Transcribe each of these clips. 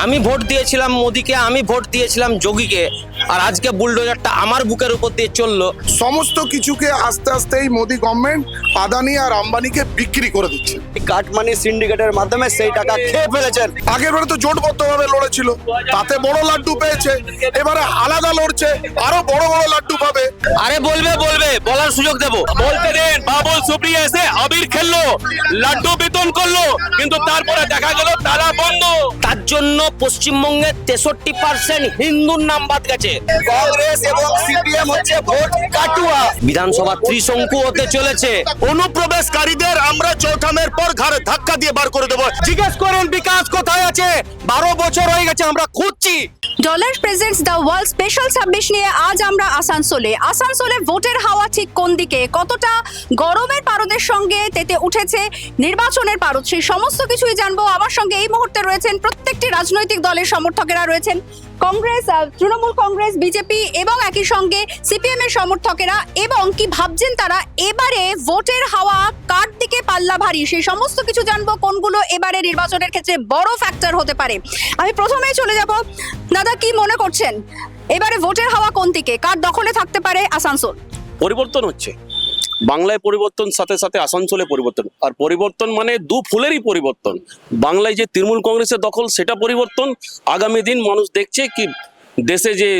আমি ভোট দিয়েছিলাম মোদিকে, আমি ভোট দিয়েছিলাম যোগীকে, আর আজকে বুলডোজারটা আমার বুকের উপর দিয়ে চললো। সমস্ত কিছুকে আস্তে আস্তে এই মোদি গভর্নমেন্ট আদানি আর আম্বানিকে বিক্রি করে দিচ্ছে। কাটমানি সিন্ডিকেটের মাধ্যমে সেই টাকা খেয়ে ফেলেছেন। আগের বারে তো জোটবদ্ধভাবে লড়েছিল, তাতে বড় লাড্ডু পেয়েছে, এবারে আলাদা লড়ছে, আরো বড় বড় লাড্ডু পাবে। আরে বলবে বলার সুযোগ দেবো। বলতে দেন। বাবুল সুপ্রিয়া এসে আবির খেললো, লাড্ডু বিতরণ করলো, কিন্তু তারপরে দেখা গেল তালা বন্ধ। তার জন্য পশ্চিমবঙ্গের 63% হিন্দুর নাম বাদ গেছে। কংগ্রেস এবং সিপিএম হচ্ছে ভোট কাটুয়া। বিধানসভা ত্রিশঙ্কু হতে চলেছে। অনুপ্রবেশকারীদের আমরা চৌঠামের পর ঘরে ধাক্কা দিয়ে বার করে দেবো। জিজ্ঞেস করেন বিকাশ কোথায় আছে? 12 বছর হয়ে গেছে আমরা খুঁজছি। Dollar presents the world special 26 নিয়ে আজ আমরা আসানসোলে ভোটের হাওয়া ঠিক কোন দিকে, কতটা গরমের পারদের সঙ্গে তেতে উঠেছে নির্বাচনের পারদ, সেই সমস্ত কিছুই জানবো। আমার সঙ্গে এই মুহূর্তে রয়েছেন প্রত্যেকটি রাজনৈতিক দলের সমর্থকেরা রয়েছেন, কংগ্রেস, তৃণমূল কংগ্রেস, বিজেপি এবং একই সঙ্গে সিপিএম এর সমর্থকেরা, এবং কি ভাবছেন তারা এবারে ভোটের হাওয়া কার দিকে পাল্লা ভারী, সেই সমস্ত কিছু জানবো। কোনগুলো এবারে নির্বাচনের ক্ষেত্রে বড় ফ্যাক্টর হতে পারে। আমি প্রথমেই চলে যাব, দাদা কি মনে করছেন এবারে ভোটের হাওয়া কোন দিকে, কার দখলে থাকতে পারে আসানসোল? পরিবর্তন হচ্ছে, বাংলায় পরিবর্তন, সাথে সাথে আসানসোলে পরিবর্তন। আর পরিবর্তন মানে দু ফুলেরই পরিবর্তন। বাংলায় যে তৃণমূল কংগ্রেসের দখল, সেটা পরিবর্তন। আগামী দিন মানুষ দেখছে কি দেশে যে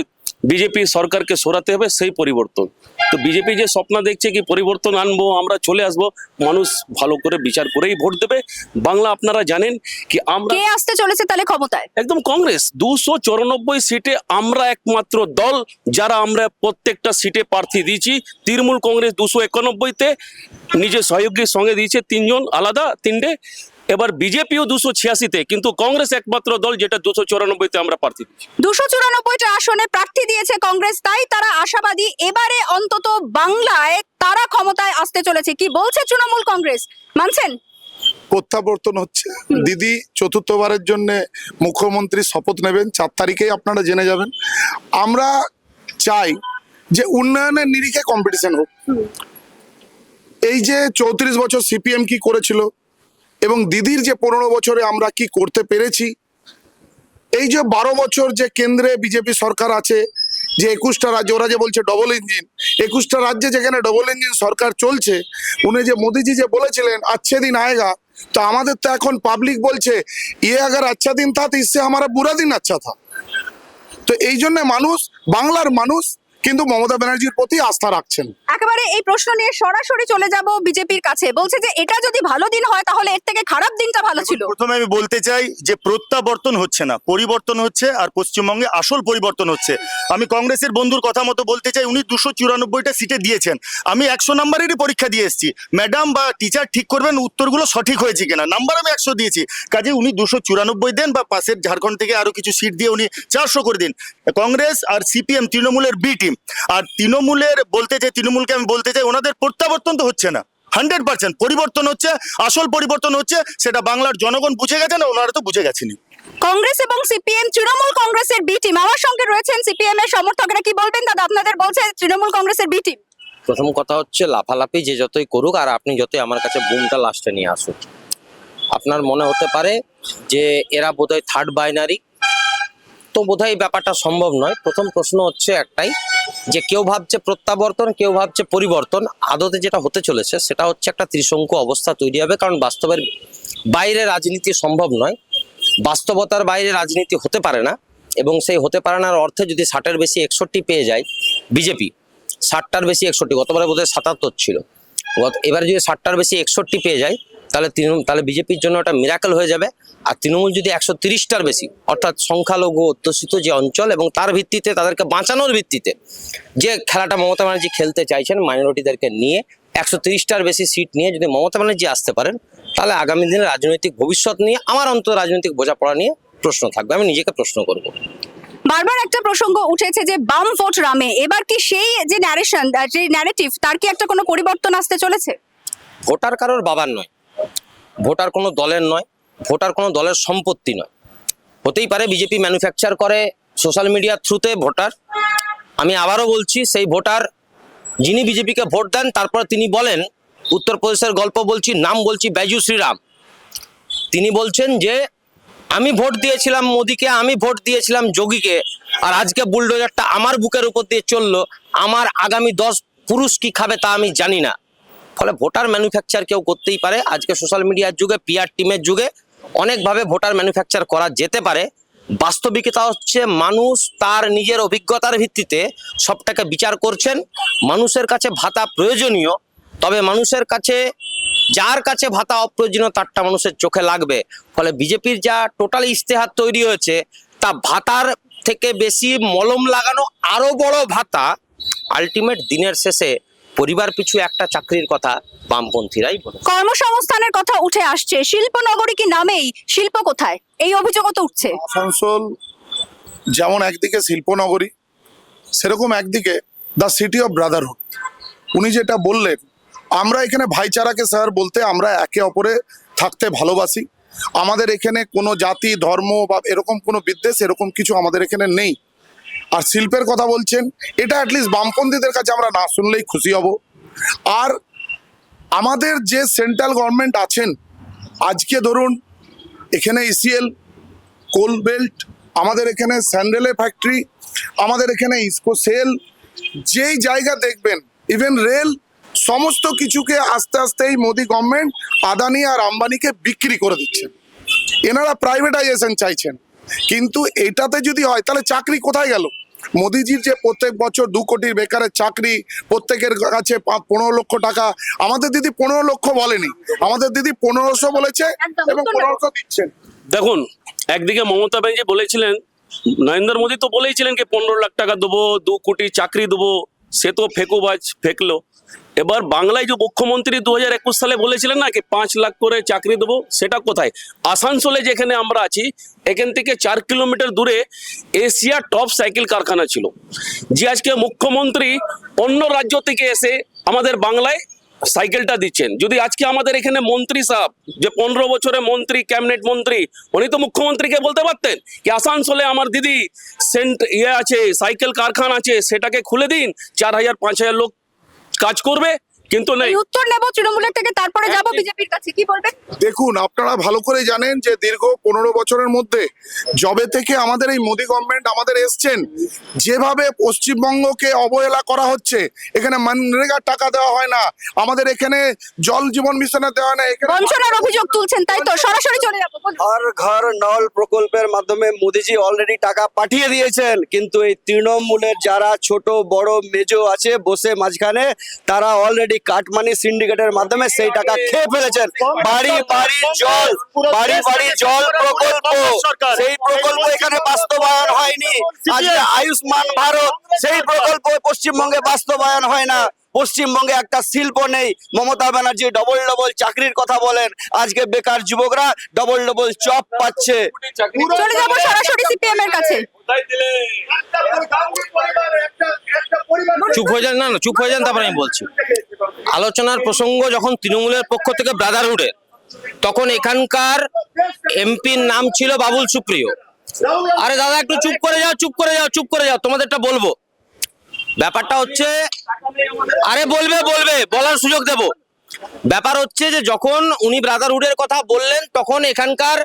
বিজেপি সরকারকে সরাতে হবে, সেই পরিবর্তন। তো বিজেপি যে স্বপ্ন দেখছে কি পরিবর্তন আনবো, আমরা চলে আসবো, মানুষ ভালো করে বিচার করেই ভোট দেবে। বাংলা আপনারা জানেন কি আমরা কে আসতে চলেছে তাহলে ক্ষমতায়? একদম কংগ্রেস 294 সিটে আমরা একমাত্র দল যারা আমরা প্রত্যেকটা সিটে প্রার্থী দিয়েছি। তৃণমূল কংগ্রেস 291-তে নিজের সহযোগীর সঙ্গে দিয়েছে 3 জন আলাদা 3টে। এবার বিজেপিও 286-তে, কিন্তু কংগ্রেস একমাত্র দল যেটা 294-তে আমরা প্রার্থী দিচ্ছি। 294টা আসনে প্রার্থী দিয়েছে কংগ্রেস, তাই তারা আশাবাদী এবারে অন্তত বাংলায় তারা ক্ষমতায় আসতে চলেছে। কি বলছে তৃণমূল কংগ্রেস, মানছেন? প্রত্যাবর্তন হচ্ছে। দিদি চতুর্থবারের জন্য মুখ্যমন্ত্রী শপথ নেবেন, 4 তারিখেই আপনারা জেনে যাবেন। আমরা চাই যে উন্নয়নের নিরিখে কম্পিটিশন হোক। এই যে 34 বছর সিপিএম কি করেছিল এবং দিদির যে 15 বছরে আমরা কি করতে পেরেছি, এই যে 12 বছর যে কেন্দ্রে বিজেপি সরকার আছে, যে 21টা রাজ্য, ওরা যে বলছে ডবল ইঞ্জিন, 21টা রাজ্যে যেখানে ডবল ইঞ্জিন সরকার চলছে, উনি যে মোদিজি যে বলেছিলেন আচ্ছা দিন আয়েগা, তো আমাদের তো এখন পাবলিক বলছে ইয়ে আগার আচ্ছা দিন থা তো ইসসে হামারা বুরা দিন আচ্ছা থা। তো এই জন্য মানুষ, বাংলার মানুষ কিন্তু মমতা ব্যানার্জির প্রতি আস্থা রাখছেন। একেবারে এই প্রশ্ন নিয়ে সরাসরি চলে যাব বিজেপির কাছে। বলছে যে এটা যদি ভালো দিন হয় তাহলে এর থেকে খারাপ দিনটা ভালো ছিল। প্রথমে আমি বলতে চাই যে প্রত্যাবর্তন হচ্ছে না, পরিবর্তন হচ্ছে, আর পশ্চিমবঙ্গে আসল পরিবর্তন হচ্ছে। আমি কংগ্রেসের বন্ধুর কথা মতো বলতে চাই, উনি 294টা সিটে দিয়েছেন, আমি 100 নাম্বারেরই পরীক্ষা দিয়ে এসেছি। ম্যাডাম বা টিচার ঠিক করবেন উত্তরগুলো সঠিক হয়েছে কিনা, নাম্বার আমি 100 দিয়েছি, কাজে উনি 294 দেন, বা পাশের ঝাড়খণ্ড থেকে আরো কিছু সিট দিয়ে উনি 400 করে দিন। কংগ্রেস আর সিপিএম তৃণমূলের বি টিম। আর তৃণমূলের তৃণমূলকে আমি বলতে চাই ওনাদের প্রত্যাবর্তন তো হচ্ছে না, 100% পরিবর্তন হচ্ছে, আসল পরিবর্তন হচ্ছে, সেটা বাংলার জনগণ বুঝে গেছে না, ওনারা তো বুঝে গেছেনি। কংগ্রেস এবং সিপিএম, তৃণমূল কংগ্রেসের বি টিম, আমার সঙ্গে রয়েছেন সিপিএম এর সমর্থকরা। কি বলবেন দাদা, আপনাদের বলছে তৃণমূল কংগ্রেসের বি টিম? প্রথম কথা হচ্ছে লাফালাফি যে যতই করুক আর আপনি যতই আমার কাছে বুমটা লাস্টে নিয়ে আসুন, আপনার মনে হতে পারে যে এরা বোধহয় থার্ড বাইনারি, তো বোধহয় ব্যাপারটা সম্ভব নয়। প্রথম প্রশ্ন হচ্ছে একটাই, যে কেউ ভাবছে প্রত্যাবর্তন, কেউ ভাবছে পরিবর্তন। আদতে যেটা হতে চলেছে সেটা হচ্ছে একটা ত্রিশঙ্কু অবস্থা তৈরি হবে, কারণ বাস্তবের বাইরে রাজনীতি সম্ভব নয়, বাস্তবতার বাইরে রাজনীতি হতে পারে না। এবং সেই হতে পারে না অর্থে যদি 60-এর বেশি 61 পেয়ে যায় বিজেপি, 60টার বেশি 61, গতবারে বোধহয় 77 ছিল, এবারে যদি 60টার বেশি 61 পেয়ে যায় তাহলে বিজেপির জন্য একটা মিরাকেল হয়ে যাবে। আর তৃণমূল যদি 130টার বেশি, অর্থাৎ সংখ্যালঘু অধ্যুষিত যে অঞ্চল এবং তার ভিত্তিতে তাদেরকে বাঁচানোর ভিত্তিতে যে খেলাটা মমতা ব্যানার্জি খেলতে চাইছেন, মাইনরিটিদেরকে নিয়ে 130টার বেশি সিট নিয়ে যদি মমতা ব্যানার্জি আসতে পারেন, তাহলে আগামী দিনে রাজনৈতিক ভবিষ্যৎ নিয়ে আমার অন্তত রাজনৈতিক বোঝাপড়া নিয়ে প্রশ্ন থাকবে। আমি নিজেকে প্রশ্ন করব। বারবার একটা প্রসঙ্গ উঠেছে যে বাম ভোট রামে, এবার কি সেই যে ন্যারেশন, যে ন্যারেটিভ, তার কি একটা কোনো পরিবর্তন আসতে চলেছে? ভোটার কারোর বাবার নয়, ভোটার কোনো দলের নয়, ভোটার কোনো দলের সম্পত্তি নয়। হতেই পারে বিজেপি ম্যানুফ্যাকচার করে সোশ্যাল মিডিয়ার থ্রুতে ভোটার। আমি আবারও বলছি, সেই ভোটার যিনি বিজেপিকে ভোট দেন, তারপর তিনি বলেন, উত্তরপ্রদেশের গল্প বলছি, নাম বলছি, বাইজু শ্রীরাম, তিনি বলছেন যে আমি ভোট দিয়েছিলাম মোদিকে, আমি ভোট দিয়েছিলাম যোগীকে, আর আজকে বুলডোজারটা আমার বুকের উপর দিয়ে চললো, আমার আগামী 10 পুরুষ কি খাবে তা আমি জানি না। ফলে ভোটার ম্যানুফ্যাকচার কেউ করতেই পারে। আজকে সোশ্যাল মিডিয়ার যুগে, পিআর টিমের যুগে অনেকভাবে ভোটার ম্যানুফ্যাকচার করা যেতে পারে। বাস্তবিকতা হচ্ছে মানুষ তার নিজের অভিজ্ঞতার ভিত্তিতে সবটাকে বিচার করছেন। মানুষের কাছে ভাতা প্রয়োজনীয়, তবে মানুষের কাছে, যার কাছে ভাতা অপ্রয়োজনীয় তারটা মানুষের চোখে লাগবে। ফলে বিজেপির যা টোটাল ইশতেহার তৈরি হয়েছে তা ভাতার থেকে বেশি মলম লাগানো আরো বড় ভাতা। আলটিমেট দিনের শেষে পরিবার পিছু একটা চাকরির কথা বামপন্থীরাই বলে। কর্মসংস্থানের কথা উঠে আসছে, শিল্পনগরী কি নামেই, শিল্প কোথায়, এই অভিযোগও তো উঠছে। আসানসোল যেমন একদিকে শিল্পনগরী, সেরকম একদিকে দ্য সিটি অফ ব্রাদারহুড। উনি যেটা বললেন, আমরা এখানে ভাইচারাকে স্যার বলতে আমরা একে অপরে থাকতে ভালোবাসি। আমাদের এখানে কোনো জাতি ধর্ম বা এরকম কোনো বিদ্বেষ এরকম কিছু আমাদের এখানে নেই। আর শিল্পের কথা বলছেন, এটা অ্যাটলিস্ট বামপন্থীদের কাছে আমরা না শুনলেই খুশি হব। আর আমাদের যে সেন্ট্রাল গভর্নমেন্ট আছেন, আজকে ধরুন এখানে ইসিএল, কোল বেল্ট, আমাদের এখানে স্যান্ডেলের ফ্যাক্টরি, আমাদের এখানে ইস্কো সেল, যেই জায়গা দেখবেন, ইভেন রেল, সমস্ত কিছুকে আস্তে আস্তে এই মোদি গভর্নমেন্ট আদানি আর আম্বানিকে বিক্রি করে দিচ্ছেন। এনারা প্রাইভেটাইজেশন চাইছেন, কিন্তু এটাতে যদি হয় তাহলে চাকরি কোথায় গেল? মোদিজির যে প্রত্যেক বছর 2 কোটির বেকারের চাকরি, প্রত্যেকের কাছে 15 লক্ষ টাকা, আমাদের দিদি 15 লক্ষ বলেনি, আমাদের দিদি 1500 বলেছে এবং 1500 দিচ্ছেন। দেখুন, একদিকে মমতা ব্যানার্জি বলেছিলেন, নরেন্দ্র মোদী তো বলেইছিলেন কি 15 লাখ টাকা দেবো, 2 কোটি চাকরি দেবো, সে তো ফেকুবাজ ফেকলো। এবার বাংলায় যে মুখ্যমন্ত্রী 2021 সালে বলেছিলেন না কি 5 লাখ করে চাকরি দেবো, সেটা কোথায়? আসানসোলে যেখানে আমরা আছি, এখান থেকে 4 কিলোমিটার দূরে এশিয়া টপ সাইকেল কারখানা ছিল, যে আজকে মুখ্যমন্ত্রী অন্য রাজ্য থেকে এসে আমাদের বাংলায় সাইকেলটা দিচ্ছেন। যদি আজকে আমাদের এখানে মন্ত্রী সাহেব, যে 15 বছরে মন্ত্রী, ক্যাবিনেট মন্ত্রী, উনি তো মুখ্যমন্ত্রীকে বলতে পারতেন কি আসানসোলে আমার দিদি আছে, সাইকেল কারখানা আছে, সেটাকে খুলে দিন, 4000-5000 লোক কাজ করবে, কিন্তু নেই। এই উত্তর নেব তৃণমূলের থেকে, তারপরে যাব বিজেপির কাছে। কি বলবেন? দেখুন, আপনারা ভালো করে জানেন যে দীর্ঘ 15 বছরের মধ্যে যবে থেকে আমাদের এই মোদি গভর্নমেন্ট আমাদের এসছেন, যেভাবে পশ্চিমবঙ্গকে অবহেলা করা হচ্ছে, এখানে মনরেগার টাকা দেওয়া হয় না, আমাদের এখানে জল জীবন মিশনে দেওয়া হয় না, এখানে বঞ্চনার অভিযোগ তুলছেন, তাই তো? সরাসরি চলে যাবো। হর ঘর নল প্রকল্পের মাধ্যমে মোদিজি অলরেডি টাকা পাঠিয়ে দিয়েছেন, কিন্তু এই তৃণমূলের যারা ছোট বড় মেজো আছে বসে মাঝখানে, তারা অলরেডি কাটমানি সিন্ডিকেটের মাধ্যমে সেই টাকা খেয়ে ফেলেছেন। বাড়ি বাড়ি জল, বাড়ি বাড়ি জল প্রকল্প, সেই প্রকল্প এখানে বাস্তবায়ন হয়নি। আজকে আয়ুষ্মান ভারত, সেই প্রকল্প পশ্চিমবঙ্গে বাস্তবায়ন হয় না। পশ্চিমবঙ্গে একটা শিল্প নেই। মমতা ব্যানার্জি ডবল ডবল চাকরির কথা বলেন, আজকে বেকার যুবকরা ডবল ডবল জব পাচ্ছে। চলে যাবো সরাসরি সিপিএম এর কাছে। চুপ হয়ে যান, না চুপ হয়ে যান, তারপরে আমি বলছি। আলোচনার প্রসঙ্গ যখন তৃণমূলের পক্ষ থেকে ব্রাদারহুডের, তখন এখানকার এমপির নাম ছিল বাবুল সুপ্রিয়। আরে দাদা একটু চুপ করে যাও, চুপ করে যাও, চুপ করে যাও, তোমাদেরটা বলবো। ব্যাপারটা হচ্ছে, আরে বলবে বলবে, বলার সুযোগ দেব। ব্যাপার হচ্ছে যে যখন উনি ব্রাদারহুডের কথা বললেন, তখন এখানকার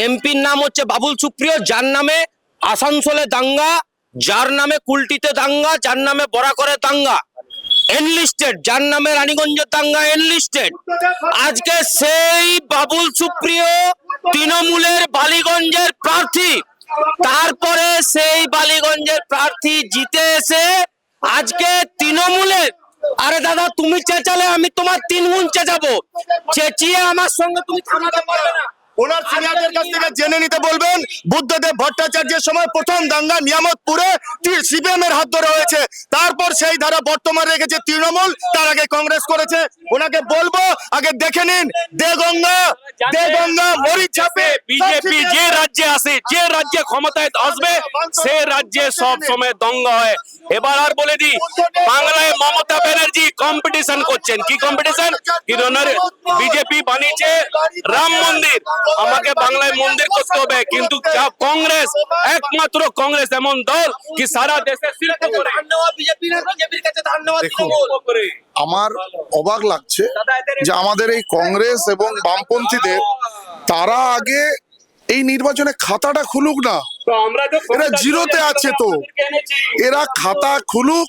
এমপির নাম হচ্ছে বাবুল সুপ্রিয়, যার নামে আসানসোলে দাঙ্গা, যার নামে কুলটিতে দাঙ্গা, যার নামে বরাকরে দাঙ্গা এনলিস্টেড, যার নামে রানীগঞ্জের দাঙ্গা এনলিস্টেড। আজকে সেই বাবুল সুপ্রিয় তৃণমূলের বালিগঞ্জের প্রার্থী, তারপরে সেই বালিগঞ্জের প্রার্থী জিতে এসে আজকে তৃণমূলের, আরে দাদা তুমি চেঁচালে আমি তোমার 3 গুণ চেঁচাবো, চেঁচিয়ে আমার সঙ্গে তুমি থামাতে পারবে না। ওনার সিনিয়রদের কাছ থেকে জেনে নিতে বলবেন, বুদ্ধদেব ভট্টাচার্যের সময় প্রথম দাঙ্গা নিয়ামতপুরে সিপিএম এর হাত ধরে হয়েছে, তারপর সেই ধারা বর্তমান রেখেছে তৃণমূল, তার আগে কংগ্রেস করেছে। ওনাকে বলবো আগে দেখে নিন, দেগঙ্গা মরিচ ছাপে বিজেপি যে রাজ্যে আসে, যে রাজ্যে ক্ষমতায় আসবে, সে রাজ্যে সব সময় দঙ্গা হয়। এবার আর বলে দি, বাংলায় মমতা ব্যানার্জি কম্পিটিশন করছেন। কি কম্পিটিশন? কি বিজেপি বানিয়েছে রাম মন্দির, আমাকে বাংলায় মন্দির করতে হবে, কিন্তু কংগ্রেস, একমাত্র কংগ্রেস এমন দল কি সারা দেশে শিল্প করে। আমার অবাক লাগছে যে আমাদের এই কংগ্রেস এবং বামপন্থীদের, তারা আগে এই নির্বাচনে খাতাটা খুলুক না, এরা জিরোতে আছে তো, এরা খাতা খুলুক।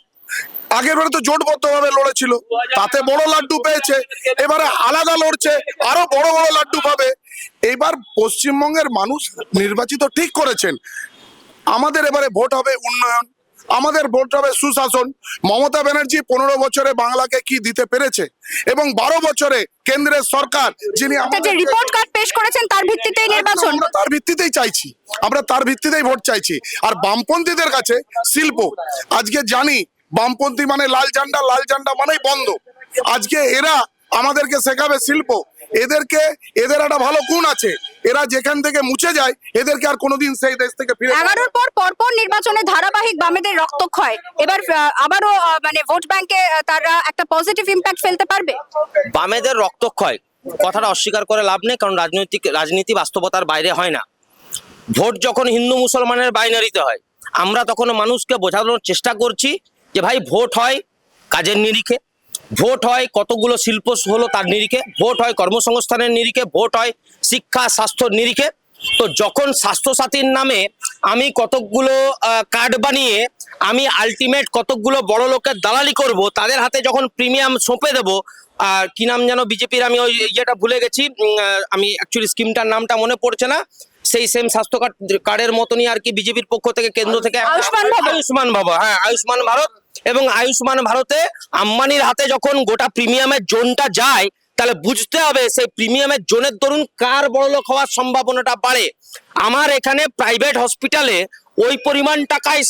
আগের বারে তো জোটবদ্ধ ভাবে লড়েছিল, তাতে বড় লাড্ডু পেয়েছে, এবারে আলাদা লড়ছে, আরো বড় বড় লাড্ডু পাবে। এবার পশ্চিমবঙ্গের মানুষ নির্বাচিত ঠিক করেছেন, আমাদের এবারে ভোট হবে উন্নয়ন, আমাদের ভোট হবে সুশাসন। মমতা ব্যানার্জি 15 বছরে বাংলাকে কি দিতে পেরেছে, এবং 12 বছরে কেন্দ্রের সরকার যিনি যে রিপোর্ট কার্ড পেশ করেছেন তার ভিত্তিতেই নির্বাচন। আমরা তার ভিত্তিতেই চাইছি, আমরা তার ভিত্তিতেই ভোট চাইছি। আর বামপন্থীদের কাছে শিল্প, আজকে জানি বামপন্থী মানে লাল ঝান্ডা মানেই বন্ধ। আজকে এরা আমাদেরকে শেখাবে শিল্প। এদের একটা ভালো গুণ আছে, এরা যেখান থেকে মুছে যায় এদেরকে আর কোনোদিন সেই দেশ থেকে ফিরে 11-র পর পরপর নির্বাচনে ধারাবাহিক বামেদের রক্তক্ষয়, এবার আবারও মানে ভোট ব্যাংকে তারা একটা পজিটিভ ইম্প্যাক্ট ফেলতে পারবে। বামেদের রক্তক্ষয় কথাটা অস্বীকার করে লাভ নেই, কারণ রাজনীতি বাস্তবতার বাইরে হয় না। ভোট যখন হিন্দু মুসলমানের বাইনারিতে হয়, আমরা তখন মানুষকে বোঝানোর চেষ্টা করছি যে ভাই ভোট হয় কাজের নিরিখে, ভোট হয় কতগুলো শিল্প হলো তার নিরিখে, ভোট হয় কর্মসংস্থানের নিরিখে, ভোট হয় শিক্ষা স্বাস্থ্যর নিরিখে। তো যখন স্বাস্থ্যসাথীর নামে আমি কতকগুলো কার্ড বানিয়ে আমি আলটিমেট কতকগুলো বড় লোকের দালালি করব, তাদের হাতে যখন প্রিমিয়াম সঁপে দেবো, আর কি নাম যেন বিজেপির, আমি ওই ইয়েটা ভুলে গেছি, আমি অ্যাকচুয়ালি স্কিমটার নামটা মনে পড়ছে না, সেই সেম স্বাস্থ্য কার্ডের মতনই আর কি বিজেপির পক্ষ থেকে কেন্দ্র থেকে আয়ুষ্মান ভারত, হ্যাঁ আয়ুষ্মান ভারত, এবং আয়ুষ্মান ভারতে আম্বানির হাতে যখন গোটা প্রিমিয়ামের জোনটা যায়, তাহলে বুঝতে হবে সেই প্রিমিয়ামের জোনের দরুন কার বড়লোক হওয়ার সম্ভাবনাটা বাড়ে। আমার এখানে প্রাইভেট হসপিটালে ওই পরিমাণ টাকায়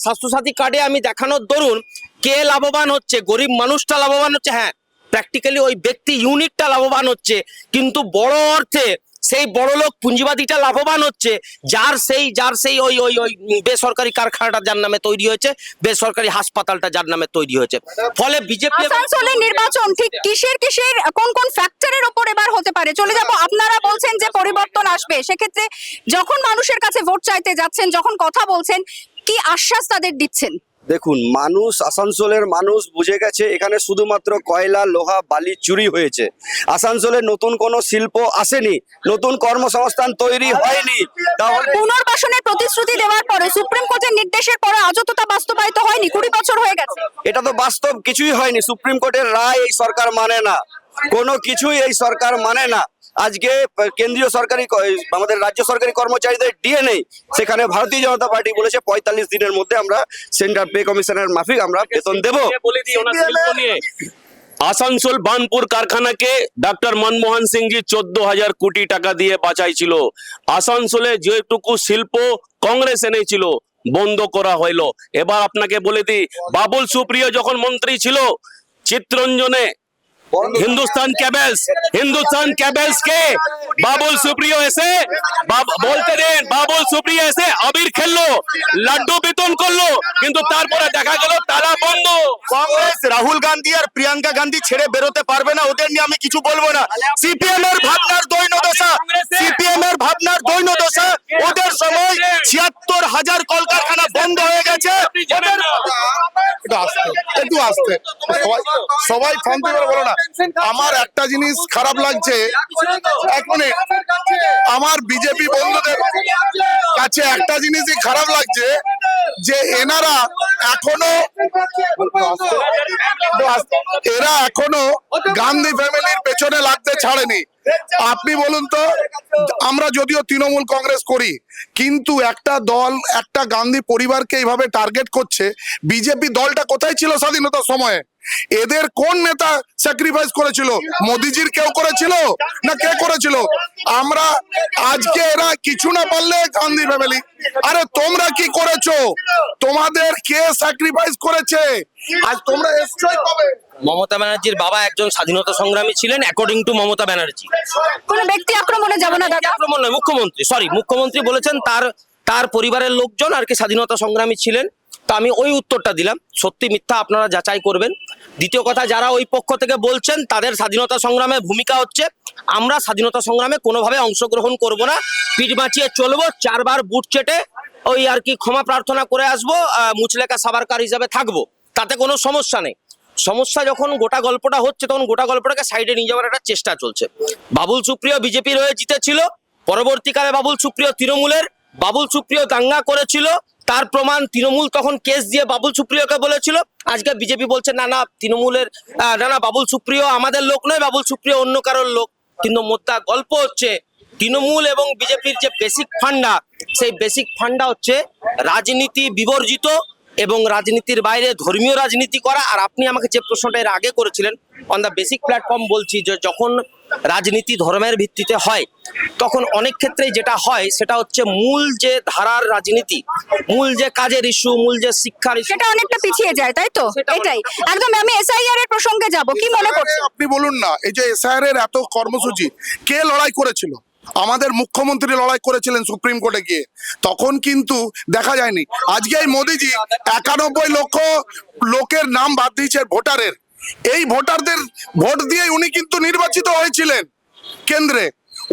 স্বাস্থ্যসাথী কার্ডে আমি দেখানোর দরুন কে লাভবান হচ্ছে? গরিব মানুষটা লাভবান হচ্ছে, হ্যাঁ প্র্যাকটিক্যালি ওই ব্যক্তি ইউনিটটা লাভবান হচ্ছে, কিন্তু বড় অর্থে সেই বড়লোক পুঁজিবাদীটা লাভবান হচ্ছে, যার সেই ওই ওই ওই বেসরকারি কারখানাটা যার নামে তৈরি হয়েছে, বেসরকারি হাসপাতালটা যার নামে তৈরি হয়েছে। ফলে বিজেপি আসানসোলের নির্বাচন ঠিক কিসের কোন কোন ফ্যাক্টরের উপর এবার হতে পারে? চলে যাব, আপনারা বলছেন যে পরিবর্তন আসবে, সেক্ষেত্রে যখন মানুষের কাছে ভোট চাইতে যাচ্ছেন, যখন কথা বলছেন, কি আশ্বাস তাদের দিচ্ছেন? দেখুন, আসানসোলের মানুষ বুঝে গেছে এখানে শুধুমাত্র কয়লা, লোহা, বালি চুরি হয়েছে। আসানসোলে নতুন কোনো শিল্প আসেনি, নতুন কর্মসংস্থান তৈরি হয়নি। তাহলে পুনর্বাসনের প্রতিশ্রুতি দেওয়ার পরে, সুপ্রিম কোর্টের নির্দেশের পরে আজও তো তা বাস্তবায়িত হয়নি, 20 বছর হয়ে গেছে। এটা তো বাস্তব কিছুই হয়নি। সুপ্রিম কোর্টের রায় এই সরকার মানে না, কোনো কিছুই এই সরকার মানে না। আজকে কেন্দ্রীয় সরকারি, আমাদের রাজ্য সরকারি কর্মচারীদের ডিএ নেই, সেখানে ভারতীয় জনতা পার্টি বলেছে 45 দিনের মধ্যে আমরা সেন্ট্রাল পে কমিশনের মাফিক আমরা বেতন দেবো। আসানসোল বার্নপুর কারখানাকে ডক্টর মনমোহন সিং জি 14,000 কোটি টাকা দিয়ে বাঁচাইছিল। আসানসোলে যেটুকু শিল্প কংগ্রেস এনেছিল বন্ধ করা হইলো। এবার আপনাকে বলে দিই, বাবুল সুপ্রিয় যখন মন্ত্রী ছিল, চিত্তরঞ্জনে হিন্দুস্তান ক্যাবেলস কে বাবুল সুপ্রিয় এসে বলতে দেন, বাবুল সুপ্রিয় এসে আবির খেললো, লাড্ডু বিতরণ করলো, কিন্তু তারপরে দেখা গেল তালা বন্ধ। কংগ্রেস রাহুল গান্ধী আর প্রিয়াঙ্কা গান্ধী ছেড়ে বেরোতে পারবে না, ওদের নিয়ে আমি কিছু বলবো না। সিপিএম এর ভাবনার দৈন্য দশা, ওদের সময় 76,000 কলকারখানা বন্ধ হয়ে গেছে। একটু আসতে সবাই ফান্তি করে বলো না। আমার একটা জিনিস খারাপ লাগছে, এক মিনিট, আমার বিজেপি বন্ধুদের কাছে একটা জিনিসই খারাপ লাগছে যে এনারা এখনো গান্ধী ফ্যামিলির পেছনে লাগতে ছাড়েনি। আপনি বলুন তো, আমরা যদিও তৃণমূল কংগ্রেস করি, কিন্তু একটা দল একটা গান্ধী পরিবারকে এইভাবে টার্গেট করছে। বিজেপি দলটা কোথায় ছিল স্বাধীনতার সময়ে? এদের কোন নেতা স্যাক্রিফাইস করেছিল? মোদিজির কেউ করেছিল না কে করেছিল? আমরা আজকে এরা কিছু না পারলে গান্ধী ফ্যামিলি, আরে তোমরা কি করেছো? তোমাদের কে স্যাক্রিফাইস করেছে? আজ তোমরা এসছই কবে? মমতা ব্যানার্জির বাবা একজন স্বাধীনতা সংগ্রামী ছিলেন, অ্যাকর্ডিং টু মমতা ব্যানার্জি। কোন ব্যক্তি আক্রমণে যাব না দাদা, আক্রমণ নয়, মুখ্যমন্ত্রী বলেছেন তার পরিবারের লোকজন আর কি স্বাধীনতা সংগ্রামী ছিলেন। তো আমি ওই উত্তরটা দিলাম, সত্যি মিথ্যা আপনারা যাচাই করবেন। দ্বিতীয় কথা, যারা ওই পক্ষ থেকে বলছেন তাদের স্বাধীনতা সংগ্রামে ভূমিকা হচ্ছে, আমরা স্বাধীনতা সংগ্রামে কোনোভাবে অংশগ্রহণ করব না, পিঠ বাঁচিয়ে চলবো, 4 বার বুট চেটে ওই আর কি ক্ষমা প্রার্থনা করে আসবো, মুচলেকা সাবারকার হিসাবে থাকবো, তাতে কোনো সমস্যা নেই। সমস্যা যখন গোটা গল্পটা হচ্ছে, তখন গোটা গল্পটাকে সাইডে নিয়ে যাওয়ার একটা চেষ্টা চলছে। বাবুল সুপ্রিয় বিজেপির হয়ে জিতেছিল, পরবর্তীকালে বাবুল সুপ্রিয় তৃণমূলের, বাবুল সুপ্রিয় দাঙ্গা করেছিল, তার প্রমাণ তৃণমূল তখন কেস দিয়ে বাবুল সুপ্রিয়কে বলেছিল। আজকে বিজেপি বলছে না না তৃণমূলের না না বাবুল সুপ্রিয় আমাদের লোক নয়, বাবুল সুপ্রিয় অন্য কারোর লোক। কিন্তু মোদ্দা গল্প হচ্ছে তৃণমূল এবং বিজেপির যে বেসিক ফান্ডা, সেই বেসিক ফান্ডা হচ্ছে রাজনীতি বিবর্জিত এবং রাজনীতির বাইরে ধর্মীয় রাজনীতি করা। আর আপনি আমাকে যে প্রশ্নটা এর আগে করেছিলেন অন দ্য বেসিক প্ল্যাটফর্ম, বলছি যে যখন রাজনীতি ধর্মের ভিত্তিতে হয় তখন অনেক ক্ষেত্রেই যেটা হয় সেটা হচ্ছে মূল যে ধারার রাজনীতি, মূল যে কাজের ইস্যু, মূল যে শিক্ষার ইস্যু, সেটা অনেকটা পিছিয়ে যায়, তাই তো? এটাই একদম। আমি এসআইআর এর প্রসঙ্গে যাব, কি মনে করছেন? আপনি বলুন না, এই যে এসআইআর এর এত কর্মসূচি কে লড়াই করেছিল? আমাদের মুখ্যমন্ত্রী লড়াই করেছিলেন সুপ্রিম কোর্টে গিয়ে, তখন কিন্তু দেখা যায়নি। আজকে এই মোদিজি 91 লক্ষ লোকের নাম বাদ দিয়েছে ভোটারের, এই ভোটারদের ভোট দিয়ে উনি কিন্তু নির্বাচিত হয়েছিলেন কেন্দ্রে।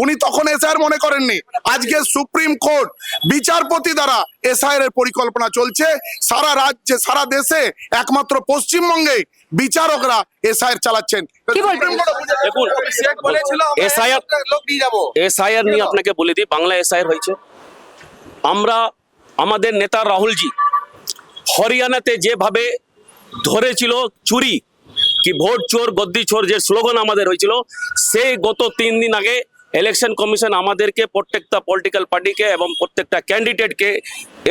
উনি তখন এসআইআর মনে করেননি। আজকে সুপ্রিম কোর্ট বিচারপতি দ্বারা এসআইআর এর পরিকল্পনা চলছে সারা রাজ্যে, সারা দেশে, একমাত্র পশ্চিমবঙ্গে বিচারকরা এসআইআর চালাচ্ছেন। কি বলবেন? দেখুন, এসআইআর নিয়ে আপনাকে বলে দিই, বাংলা এসআইআর হয়েছে। আমরা আমাদের নেতা রাহুলজি হরিয়ানাতে যেভাবে ধরেছিল চুরি, কি ভোট চোর গদ্দি চোর যে স্লোগান আমাদের হয়েছিল, সেই গত 3 দিন আগে ইলেকশন কমিশন আমাদেরকে প্রত্যেকটা পলিটিক্যাল পার্টিকে এবং প্রত্যেকটা ক্যান্ডিডেটকে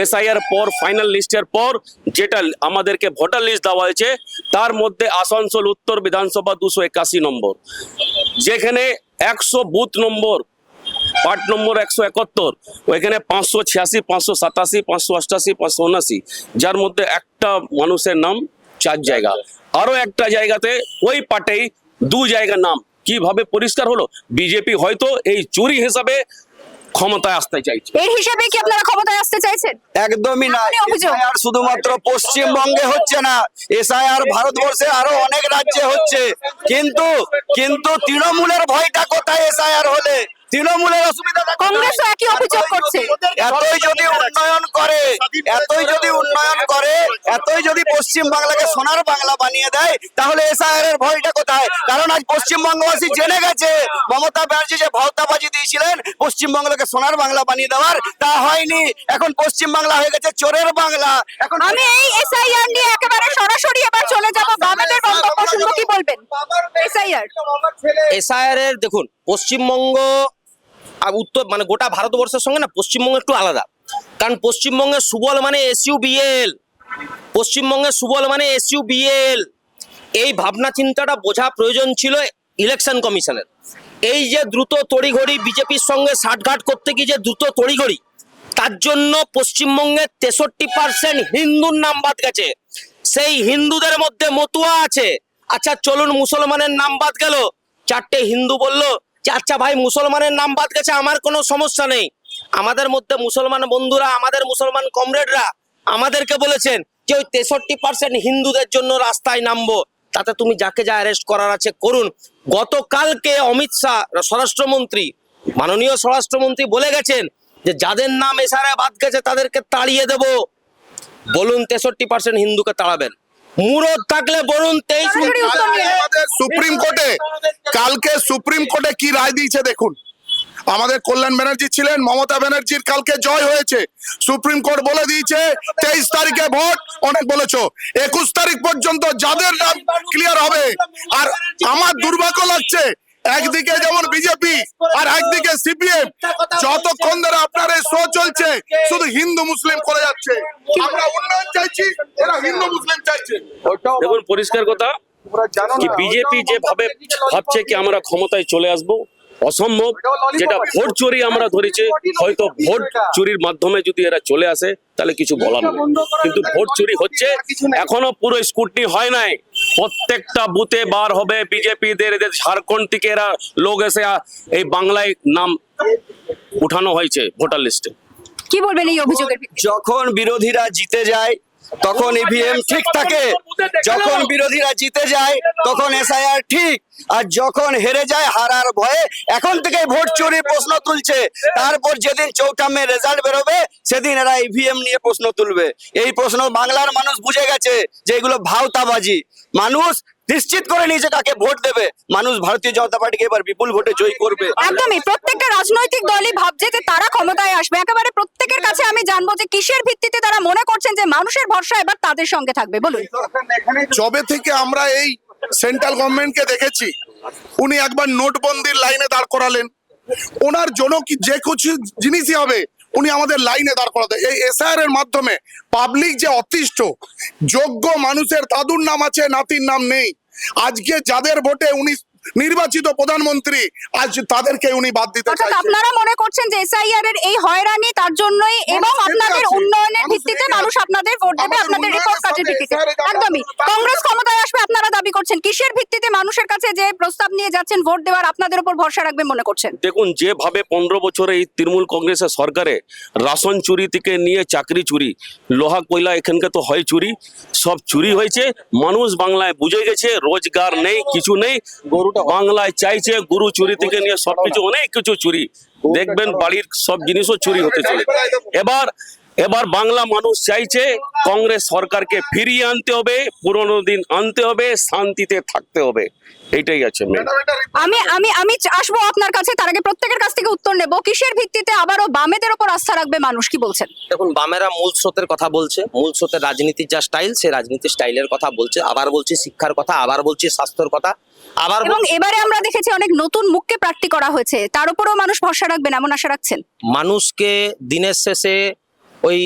এসআইআর পর ফাইনাল লিস্টের পর যেটা আমাদেরকে ভোটার লিস্ট দেওয়া হয়েছে, তার মধ্যে আসানসোল উত্তর বিধানসভা 281 নম্বর, যেখানে 100 বুথ নম্বর, পার্ট নম্বর 171, ওইখানে 586, 587, 588, 579, যার মধ্যে একটা মানুষের নাম 4 জায়গা, আরো একটা জায়গাতে ওই পার্টেই 2 জায়গার নাম। কিভাবে পরিষ্কার হলো? বিজেপি হয়তো এই চুরি হিসাবে ক্ষমতায় আসতে চাইছে। এর হিসাবে কি আপনারা ক্ষমতায় আসতে চাইছেন? একদমই না। মানে অভিযোগ। এসআইআর শুধুমাত্র পশ্চিমবঙ্গে হচ্ছে না, এসআইআর ভারতবর্ষে আরো অনেক রাজ্যে হচ্ছে। কিন্তু কিন্তু তৃণমূলের ভয়টা কোথায় এসআইআর হলে? তৃণমূলের অসুবিধা কংগ্রেসও একই অভিযোগ করছে। এতই যদি উন্নয়ন করে, এতই যদি উন্নয়ন করে, এতই যদি পশ্চিম বাংলাকে সোনার বাংলা বানিয়ে দেয়, তাহলে এসআইআর এর ভয়টা কোথায়? কারণ আজ পশ্চিমবঙ্গবাসী জেনে গেছে মমতা ব্যানার্জি যে ভাওতাবাজি দিয়েছিলেন পশ্চিমবঙ্গকে সোনার বাংলা বানিয়ে দেওয়ার, তা হয়নি। এখন পশ্চিম বাংলা হয়ে গেছে চোরের বাংলা। এখন আমি এই এসআইআর নিয়ে একেবারে সরাসরি এবার চলে যাব, বামেদের বক্তব্য শুনবো। কি বলবেন এসআইআর? এসআইআর এর দেখুন, পশ্চিমবঙ্গ আর উত্তর মানে গোটা ভারতবর্ষের সঙ্গে না পশ্চিমবঙ্গ একটু আলাদা। কারণ পশ্চিমবঙ্গের সুবল মানে এসইউবিএল, পশ্চিমবঙ্গের সুবল মানে এসইউবিএল। এই ভাবনা চিন্তাটা বোঝা প্রয়োজন ছিল ইলেকশন কমিশনের। এই যে দ্রুত তড়িঘড়ি বিজেপির সঙ্গে সাঠঘাট করতে গিয়ে যে দ্রুত তড়িঘড়ি, তার জন্য পশ্চিমবঙ্গের 63% হিন্দুর নাম বাদ গেছে। সেই হিন্দুদের মধ্যে মতুয়া আছে। আচ্ছা চলুন, মুসলমানের নাম বাদ গেল, 4টে হিন্দু বললো যে আচ্ছা ভাই মুসলমানের নাম বাদ গেছে, আমার কোনো সমস্যা নেই। আমাদের মধ্যে মুসলমান বন্ধুরা, আমাদের মুসলমান কমরেডরা আমাদেরকে বলেছেন যে ওই 63% হিন্দুদের জন্য রাস্তায় নামবো, তাতে তুমি যাকে যা অ্যারেস্ট করার আছে করুন। গতকালকে অমিত শাহ স্বরাষ্ট্রমন্ত্রী, মাননীয় স্বরাষ্ট্রমন্ত্রী বলে গেছেন যে যাদের নাম এসআইআর বাদ গেছে তাদেরকে তাড়িয়ে দেব। বলুন 63% হিন্দুকে তাড়াবেন? মুরদ থাকলে বলুন 23 সুপ্রিম কোর্টে কালকে সুপ্রিম কোর্টে কি রায় দিয়েছে দেখুন। আমাদের কল্যাণ ব্যানার্জি ছিলেন, মমতা ব্যানার্জির কালকে জয় হয়েছে। সুপ্রিম কোর্ট বলে দিয়েছে 23 তারিখে ভোট, অনেক বলেছো 21 তারিখ পর্যন্ত যাদের নাম ক্লিয়ার হবে। আর আমার দুর্ভাগ্য লাগছে, একদিকে যেমন বিজেপি আর একদিকে সিপিএম, যতক্ষণ ধরে আপনার এই শো চলছে শুধু হিন্দু মুসলিম করে যাচ্ছে। আমরা উন্নয়ন চাইছি, এরা হিন্দু মুসলিম চাইছে। দেখুন, পরিষ্কার কথা কি বিজেপি যেভাবে ভাবছে কি আমরা ক্ষমতায় চলে আসব, অসম্ভব। যেটা ভোট চুরি আমরা ধরেছি, হয়তো ভোট চুরির মাধ্যমে যদি এরা চলে আসে তাহলে কিছু বলার নেই। কিন্তু ভোট চুরি হচ্ছে, এখনো পুরো স্কুটনি হয় নাই। প্রত্যেকটা বুথে বার হবে বিজেপিদের, এদের ঝাড়খণ্ড থেকে এরা লোক এসে এই বাংলায় নাম উঠানো হয়েছে ভোটার লিস্টে। কি বলবেন এই অভিযোগের ভিত্তিতে? যখন বিরোধীরা জিতে যায় তখন ইভিএম ঠিক থাকে, যখন বিরোধীরা জিতে যায় তখন এসআইআর ঠিক, আর যখন হেরে যায় হারার ভয়ে এখন থেকে ভোট চুরির প্রশ্ন তুলছে। তারপর যেদিন 4 মে রেজাল্ট বেরোবে সেদিন এরা ইভিএম নিয়ে প্রশ্ন তুলবে। এই প্রশ্ন বাংলার মানুষ বুঝে গেছে যে এগুলো ভাওতাবাজি। মানুষ নিশ্চিত করে নিয়েছে কাকে ভোট দেবে। মানুষ ভারতীয় জনতা পার্টিকে এবার বিপুল ভোটে জয়ী করবে। একদমই প্রত্যেকটা রাজনৈতিক দলই ভাবছে যে তারা ক্ষমতায় আসবে। একেবারে প্রত্যেকের কাছে আমি জানবো যে কিসের ভিত্তিতে তারা মনে করছেন যে মানুষের ভরসা এবার তাদের সঙ্গে থাকবে, বলুন। যবে থেকে আমরা এই সেন্ট্রাল গভর্নমেন্টকে দেখেছি, উনি একবার নোটবন্দির লাইনে দাঁড় করালেন, ওনার জন্য কি যে কিছু জিনিসই হবে উনি আমাদের লাইনে দাঁড় করাতে। এই এসআইআর এর মাধ্যমে পাবলিক যে অতিষ্ঠ, যোগ্য মানুষের দাদুর নাম আছে, নাতির নাম নেই। আজকে যাদের ভোটে উনি নির্বাচিত প্রধানমন্ত্রী, আজ তাদেরকে উনি বাদ দিতে অর্থাৎ চাইছেন। আপনারা মনে করছেন যে এসআইআর এর এই হয়রানি তার জন্যই, এবং মানুষ আপনাদের জেনে আছে। উন্নয়নের মানুষ ভিত্তিতে জেনে মানুষ আছে। আপনাদের ভোট দেবে, আমাদের আপনাদের রিপোর্ট উন্নয়নের কার্ডের সাথে ভিত্তিতে। SIR এর একদমই কংগ্রেস ক্ষমতায় আসবে আপনারা দাবি করছেন, কিসের ভিত্তিতে মানুষের কাছে যে প্রস্তাব নিয়ে যাচ্ছেন ভোট দেওয়ার আপনাদের উপর ভরসা রাখবে মনে করছেন? দেখুন, যেভাবে 15 বছরে এই তৃণমূল কংগ্রেসের সরকারে রাশন চুরি থেকে নিয়ে চাকরি চুরি, লোহা কয়লা এখানকে তো হয় চুরি, সব চুরি হয়েছে। মানুষ বাংলায় বুঝে গেছে রোজগার নেই, কিছু নেই। বাংলায় চাইছে গুরু চুরি থেকে নিয়ে সবকিছু, অনেক কিছু চুরি। দেখবেন বাড়ির সব জিনিসও চুরি হতে চলে। এবার বাংলা মানুষ চাইছে কংগ্রেস সরকারকে ফিরিয়ে আনতে হবে, পুরনো দিন আনতে হবে, শান্তিতে থাকতে হবে। এইটাই আছে মেন। আমি আমি আমি আসবো আপনার কাছে, তার আগে প্রত্যেকের কাছ থেকে উত্তর নেব। কিসের ভিত্তিতে আবারও বামেদের উপর আস্থা রাখবে মানুষ, কি বলছেন? দেখুন, বামেরা মূল স্রোতের কথা বলছে, মূল স্রোতের রাজনীতির যা স্টাইল, সেই রাজনীতির স্টাইলের কথা বলছে। আবার বলছি শিক্ষার কথা, আবার বলছি স্বাস্থ্যের কথা, আবার এবং এবারে আমরা দেখেছি অনেক নতুন মুখকে প্রার্থী করা হয়েছে, তার উপরেও মানুষ ভরসা রাখবেন এমন আশা রাখছেন? মানুষকে দিনের শেষে ওই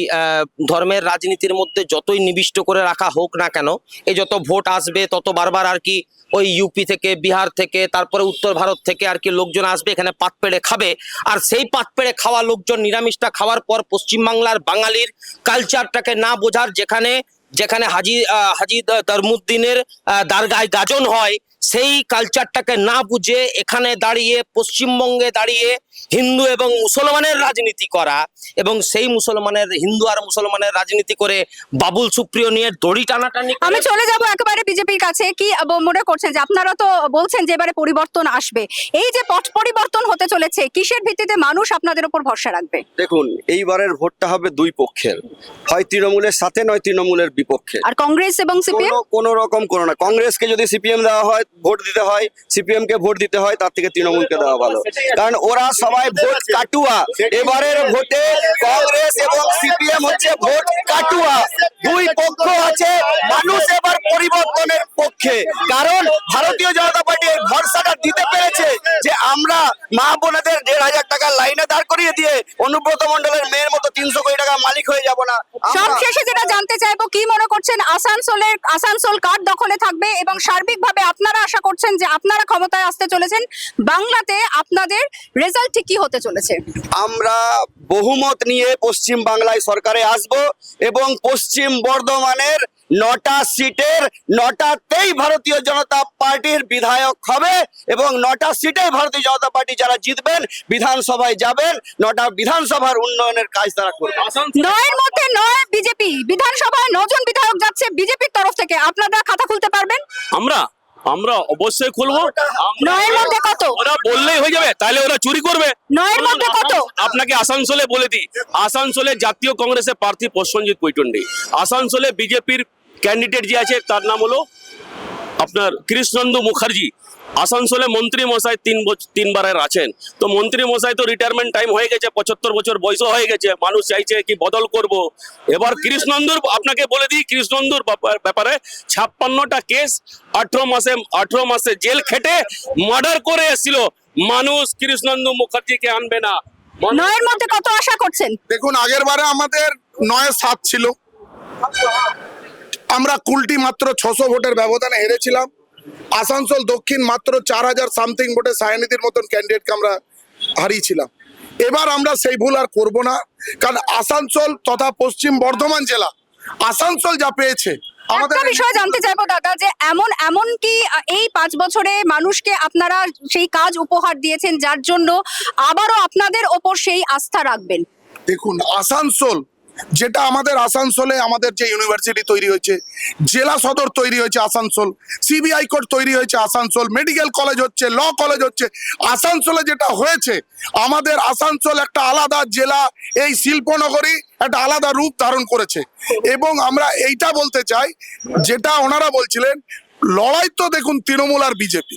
ধর্মের রাজনীতির মধ্যে যতই নিবিষ্ট করে রাখা হোক না কেন, এই যত ভোট আসবে তত বারবার আর কি ওই ইউপি থেকে, বিহার থেকে, তারপরে উত্তর ভারত থেকে আর কি লোকজন আসবে, এখানে পাত পেড়ে খাবে। আর সেই পাত পেড়ে খাওয়া লোকজন নিরামিষটা খাওয়ার পর পশ্চিমবাংলার বাঙালির কালচারটাকে না বোঝার, যেখানে যেখানে হাজি দরমুদ্দিনের দারগায় গাজন হয়, সেই কালচারটাকে না বুঝে এখানে দাঁড়িয়ে পশ্চিমবঙ্গে দাঁড়িয়ে হিন্দু এবং মুসলমানের রাজনীতি করা, এবং সেই মুসলমানের, হিন্দু আর মুসলমানের রাজনীতি করে বাবুল সুপ্রিয় নিয়ে দড়ি টানাটানি। আমি চলে যাব একেবারে বিজেপির কাছে। কি মনে করছেন যে আপনারা তো বলছেন যে এবারে পরিবর্তন আসবে, এই যে পথ পরিবর্তন হতে চলেছে, কিসের ভিত্তিতে মানুষ আপনাদের উপর ভরসা রাখবে? দেখুন, এইবারের ভোটটা হবে দুই পক্ষের, হয় তৃণমূলের সাথে নয় তৃণমূলের বিপক্ষে। আর কংগ্রেস এবং সিপিএম কোনো রকম কোনো না, কংগ্রেসকে যদি সিপিএম দেওয়া হয় ভোট দিতে হয়, সিপিএম কে ভোট দিতে হয়, তার থেকে তৃণমূলকে দেওয়া ভালো, কারণ ওরা সবাই ভোট কাটুয়া। এবারের ভোটে কংগ্রেস এবং সিপিএম হচ্ছে ভোট কাটুয়া, দুই পক্ষ আছে। মানুষ এবার পরিবর্তনের পক্ষে, কারণ ভারতীয় জনতা পার্টি এই ভরসাটা দিতে পেরেছে যে আমরা মা বোনেদের 1,500 টাকা লাইনে দাঁড় করিয়ে দিয়ে অনুব্রত মণ্ডলের মেয়ের মতো 300 কোটি টাকা মালিক হয়ে যাব না। সবশেষে যেটা জানতে চাইবো, কি মনে করছেন আসানসোল কার দখলে থাকবে, এবং সার্বিকভাবে আপনারা আশা করছেন যে আপনারা ক্ষমতায় আসতে চলেছেন, বাংলাতে আপনাদের রেজাল্ট ঠিক কি হতে চলেছে? আমরা বহুমত নিয়ে পশ্চিম বাংলায় সরকারে আসব, এবং পশ্চিম বর্ধমানের 9টা সিটের 9টাতেই ভারতীয় জনতা পার্টির বিধায়ক হবে, এবং 9টা সিটেই ভারতীয় জনতা পার্টি যারা জিতবেন বিধানসভায় যাবেন। 9টা বিধানসভার উন্নয়নের কাজ তারা করবে। 9-এর মধ্যে 9 বিজেপি, বিধানসভায় 9 জন বিধায়ক যাচ্ছে বিজেপির তরফ থেকে, আপনারা খাতা খুলতে পারবেন? আমরা অবশ্যই খুলবো। 9-এর মধ্যে কত? ওরা বললেই হয়ে যাবে, তাহলে ওরা চুরি করবে। 9-এর মধ্যে কত? আপনাকে আসানসোলে বলে দিই, আসানসোলে জাতীয় কংগ্রেসের প্রার্থী প্রসেনজিৎ কৈটন্ডি, আসানসোলে বিজেপির ক্যান্ডিডেট যে আছে তার নাম হলো আপনার কৃষ্ণেন্দু মুখার্জি। আসানসোলে মন্ত্রী মশাই 3 বারের আছেন, তো মন্ত্রী মশাই তো রিটায়ারমেন্ট টাইম হয়ে গেছে, 75 বছর বয়সও হয়ে গেছে। মানুষ চাইছে কি বদল করব। এবার কৃষ্ণেন্দুর, আপনাকে বলে দিই কৃষ্ণেন্দুর ব্যাপারে 56টা কেস, 18 মাসে জেল খেটে মার্ডার করে এসেছিল। মানুষ কৃষ্ণেন্দু মুখার্জিকে আনবে না। 9-এর মধ্যে কত আশা করছেন? দেখুন, আগের বারে আমাদের 9-7 ছিল, আমরা কুলটি মাত্র 600 ভোটের ব্যবধানে হেরেছিলাম। আসানসোল দক্ষিণ মাত্র 4000 সামথিং ভোটে সায়নিধির মতন ক্যান্ডিডেটকে আমরা হারিয়েছিলাম। এবার আমরা সেই ভুল আর করব না, কারণ আসানসোল তথা পশ্চিম বর্ধমান জেলা আসানসোল যা পেয়েছে একটা বিষয় জানতে চাইবো দাদা, যে এমন কি এই 5 বছরে মানুষকে আপনারা সেই কাজ উপহার দিয়েছেন যার জন্য আবারও আপনাদের ওপর সেই আস্থা রাখবেন? দেখুন, আসানসোল যেটা আমাদের, আসানসোলে আমাদের যে ইউনিভার্সিটি তৈরি হয়েছে, জেলা সদর তৈরি হয়েছে আসানসোল, সিবিআই কোর্ট তৈরি হয়েছে আসানসোল, মেডিকেল কলেজ হচ্ছে, ল কলেজ হচ্ছে আসানসোলে। যেটা হয়েছে, আমাদের আসানসোল একটা আলাদা জেলা, এই শিল্পনগরী একটা আলাদা রূপ ধারণ করেছে। এবং আমরা এইটা বলতে চাই, যেটা ওনারা বলছিলেন লড়াই তো দেখুন তৃণমূল আর বিজেপি,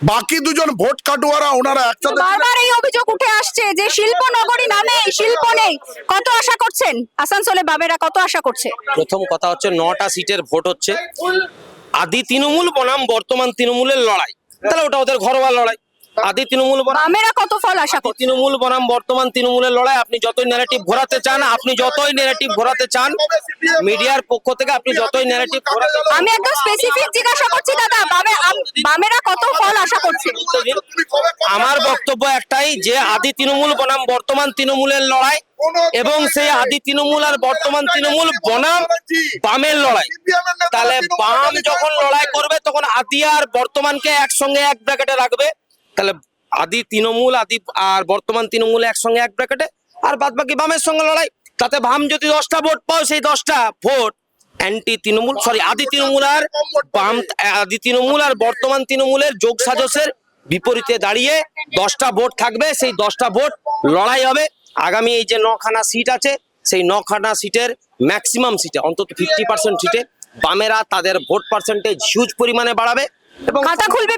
বাকি দুজন ভোট কাটুয়ারা ওনারা একসাথে বারবার এই অভিযোগ উঠে আসছে যে শিল্পনগরী নামে শিল্প নেই। কত আশা করছেন আসানসোলে বামেরা, কত আশা করছে? প্রথম কথা হচ্ছে 9টা সিটের ভোট হচ্ছে, আদি তৃণমূল বনাম বর্তমান তৃণমূলের লড়াই, তাহলে ওটা ওদের ঘরোয়া লড়াই। আদি তৃণমূল বনাম বামেরা কত ফল আশা করছে? তৃণমূল বনাম বর্তমান তৃণমূলের লড়াই। আপনি যতই ন্যারেটিভ ঘোরাতে চান, মিডিয়ার পক্ষ থেকে আপনি যতই ন্যারেটিভ ঘোরাতে চান, আমি একদম স্পেসিফিক জিজ্ঞাসা করছি দাদা, বামেরা কত ফল আশা করছে? আমার বক্তব্য একটাই যে আদি তৃণমূল বনাম বর্তমান তৃণমূলের লড়াই, এবং সেই আদি তৃণমূল আর বর্তমান তৃণমূল বনাম বামের লড়াই। তাহলে বাম যখন লড়াই করবে তখন আদি আর বর্তমানকে একসঙ্গে এক ব্র্যাকেটে রাখবে, তাহলে আদি তৃণমূল আর বর্তমান তৃণমূল একসঙ্গে এক ব্র্যাকেটে, আর বাদ বাকি বামের সঙ্গে লড়াই। তাতে বাম যদি 10টা ভোট পাও, সেই 10টা ভোট আদি তৃণমূল আর বর্তমান তৃণমূলের যোগ সাজসের বিপরীতে দাঁড়িয়ে 10টা ভোট থাকবে, সেই 10টা ভোট লড়াই হবে। আগামী এই যে 9খানা সিট আছে, সেই 9খানা সিটের ম্যাক্সিমাম সিটে, অন্তত 50% সিটে বামেরা তাদের ভোট পার্সেন্টেজ হিউজ পরিমাণে বাড়াবে। এবং খাতা খুলবে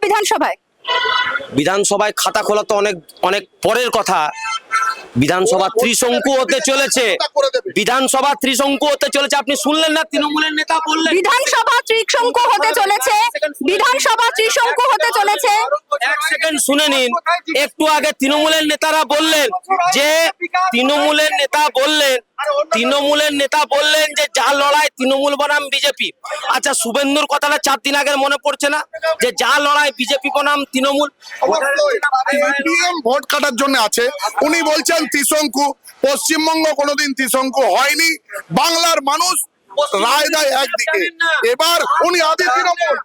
বিধানসভায় খাতা খোলা তো অনেক অনেক পরের কথা। বিধানসভা ত্রিশঙ্কু হতে চলেছে, আপনি শুনলেন না? তৃণমূলের নেতা বললেন বিধানসভা ত্রিশঙ্কু হতে চলেছে। এক সেকেন্ড শুনে নিন। একটু আগে তৃণমূলের নেতারা বললেন যে যে যা লড়াই তৃণমূল বনাম বিজেপি। আচ্ছা, শুভেন্দুর কথাটা 4 দিন আগের মনে পড়ছে না, যে যা লড়াই বিজেপি বনাম তৃণমূল? ভোট কাটার জন্য আছে। উনি বলছেন ত্রিশঙ্কু, পশ্চিমবঙ্গ কোনোদিন ত্রিশঙ্কু হয়নি, বাংলার মানুষ রায় দেয় একদিকে। এবার উনি আদি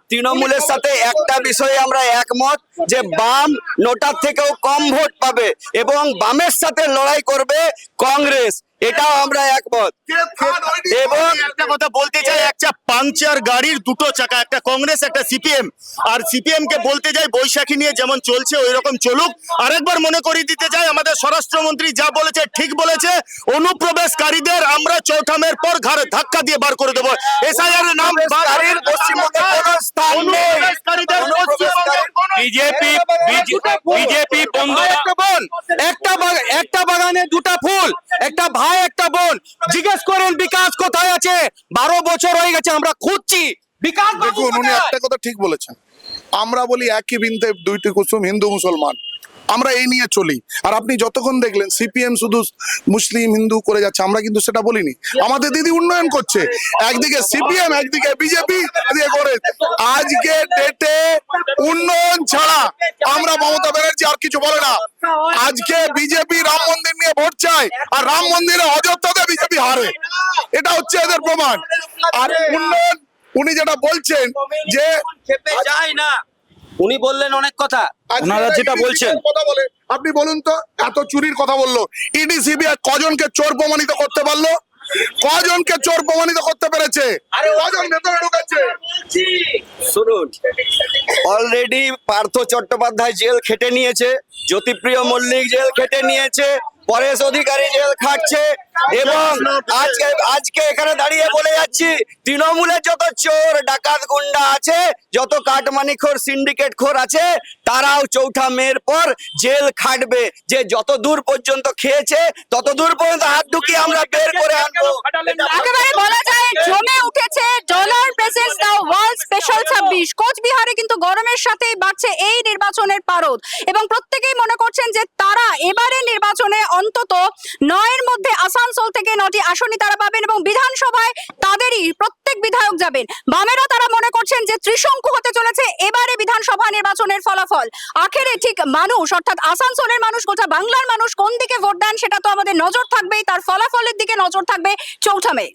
তৃণমূলের সাথে একটা বিষয়ে আমরা একমত, যে বাম নোটার থেকেও কম ভোট পাবে এবং বামের সাথে লড়াই করবে কংগ্রেস, এটাও আমরা একমত। এবং একটা কথা বলতে চাই, একটা পাংচার গাড়ির দুটো চাকা, একটা কংগ্রেস একটা সিপিএম। আর সিপিএম কে বলতে যাই বৈশাখী নিয়ে যেমন চলছে ওই রকম চলুক। আরেকবার মনে করিয়ে দিতে চাই, আমাদের স্বরাষ্ট্রমন্ত্রী যা বলেছে ঠিক বলেছে, অনুপ্রবেশকারীদের আমরা চৌঠামের পর ঘাড়ে ধাক্কা দিয়ে বার করে দেবো। এসআইআর এর নাম পশ্চিমবঙ্গে কোনো স্থান নেই। বিজেপি বন্ধ। একটা বাগানে 2টা ফুল, একটা ভাই একটা বোন। জিজ্ঞেস করেন বিকাশ কোথায় আছে? 12 বছর হয়ে গেছে আমরা খুঁজছি বিকাশ। দেখুন, উনি একটা কথা ঠিক বলেছেন। আমরা বলি একই বৃন্তে 2টি কুসুম, হিন্দু মুসলমান, আমরা এই নিয়ে চলি। আর আপনি যতক্ষণ দেখলেন সিপিএম শুধু মুসলিম হিন্দু করে যাচ্ছে, আমরা কিন্তু সেটা বলিনি। আমাদের দিদি উন্নয়ন করছে, একদিকে সিপিএম একদিকে বিজেপি দিয়ে করে। আজকে ডেটে উন্নয়ন ছাড়া আমরা মমতা ব্যানার্জি আর কিছু বলে না। আজকে বিজেপি রাম মন্দির নিয়ে ভোট চায়, আর রাম মন্দিরে অযোধ্যাতে বিজেপি হারে, এটা হচ্ছে এদের প্রমাণ। আর উন্নয়ন উনি যেটা বলছেন যে যায় না, উনি বললেন অনেক কথা, ওনারা যেটা বলছেন কথা বলে। আপনি বলুন তো, এত চুরির কথা বললো, ইডি সিবিআই কজনকে চোর প্রমাণিত করতে পারলো? কজনকে চোর প্রমাণিত করতে পেরেছে? কজন ভেতরে ঢুকেছে? শুনুন, অলরেডি পার্থ চট্টোপাধ্যায় জেল খেটে নিয়েছে, জ্যোতিপ্রিয় মল্লিক জেল খেটে নিয়েছে, পরেশ অধিকারী জেল খাটছে, এবং আজকে এখানে দাঁড়িয়ে বলে যাচ্ছি, তৃণমূলের যত চোর ডাকাত গুন্ডা আছে, যত কাটমানিখোর সিন্ডিকেট খোর আছে, তারাও 4ঠা মের পর জেল খাটবে। যে যত দূর পর্যন্ত খেয়েছে তত দূর পর্যন্ত হাত ঢুকিয়ে আমরা বের করে আনবো। একেবারে বলা যায় জমে উঠেছে dollar presents the world special 26। কোচবিহারে কিন্তু গরমের সাথেই বাড়ছে এই নির্বাচনের পারদ, এবং প্রত্যেকেই মনে করছেন যে তারা এবারে নির্বাচনে অন্তত 9এর মধ্যে আসানসোল থেকে 9টি আসনই তারা পাবেন, এবং বিধানসভায় তাদেরই প্রত্যেক বিধায়ক যাবেন। বামেরা তারা মনে করছেন যে ত্রিশঙ্কু হতে চলেছে এবারে বিধানসভা নির্বাচনের ফলাফল। আখেরে ঠিক মানুষ, অর্থাৎ আসানসোলের মানুষ, গোটা বাংলার মানুষ কোন দিকে ভোট দেন সেটা তো আমাদের নজর থাকবেই, তার ফলাফলের দিকে নজর থাকবে 4ঠা মে।